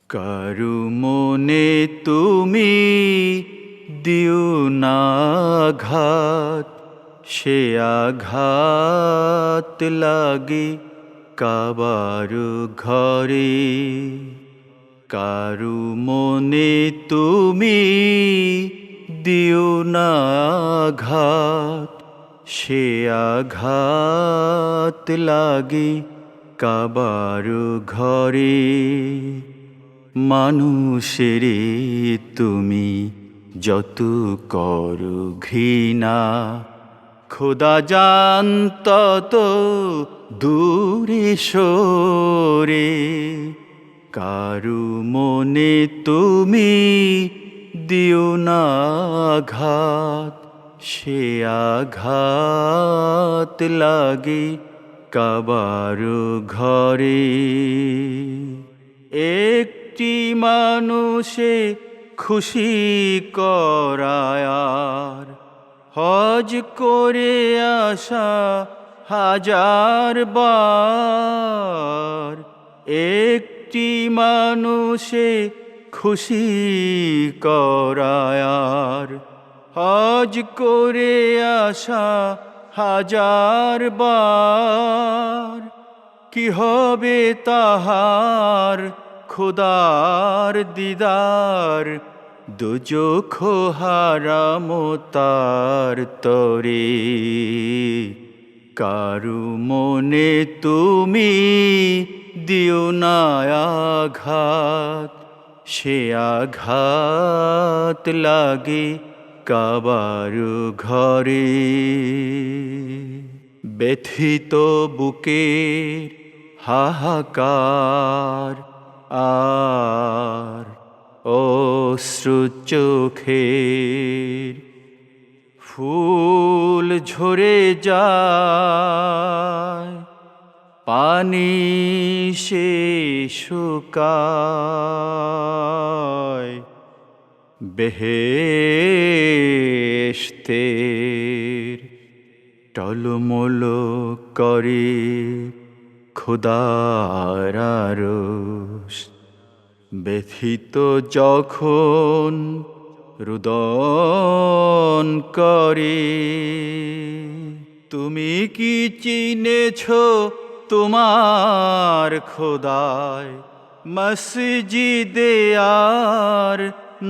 কারু মনে তুমি দিও না আঘাত, সে আঘাত লাগে কাবার ঘরে। কারু মনে তুমি দিও না আঘাত, সে আঘাত লাগে কাবার ঘরে। মানুষেরে তুমি যত করো ঘৃণা, খোদা জান তত দূরে সরে। কারু মনে তুমি দিও না আঘাত, সে আঘাত লাগে কাবার ঘরে। একটি মানুষে খুশি করায়ার, হজ করে আসা হাজার বার। একটি মানুষে খুশি করায়ার, হজ করে আসা হাজার বার। কি হবে তাহার খোদার দিদার, দুজখ হারাম তার তরে। কারু মনে তুমি দিও না আঘাত, সে আঘাত লাগে কাবার ঘরে। ব্যথিত বুকের হাহাকার আর অশ্রু চোখের, ফুল ঝরে যায় পানি সে শুকায়। বেহেশতের টলমল করে খোদার আরশ। ব্যথিত যখন রুদন করে, তুমি কি চিনেছ তোমার খোদায়? মসজিদে আর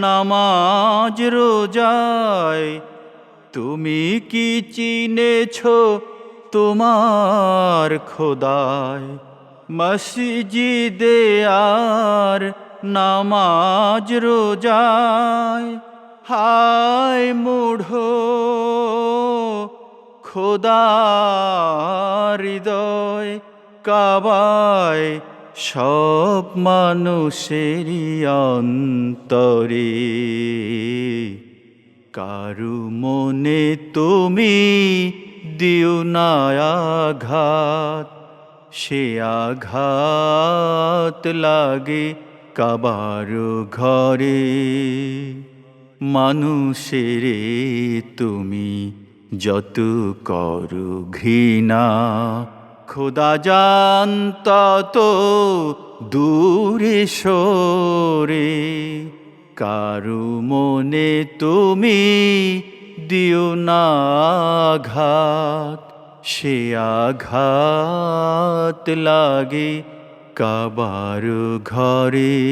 নামাজ রোজায় তুমি কি চিনেছ তোমার খোদায়? মসজিদে আর নামাজ রোজায়। হায় মূঢ় খোদার হৃদয় কাবায়, সব মানুষেরই অন্তরে। কারু মনে তুমি দিও না আঘাত, সে আঘাত লাগে কাবার ঘরে। মানুষেরে তুমি যত করো ঘৃণা, খোদা জান তত দূরে সরে। কারু মনে তুমি দিও না আঘাত, সে আঘাত লাগে কাবার ঘরে।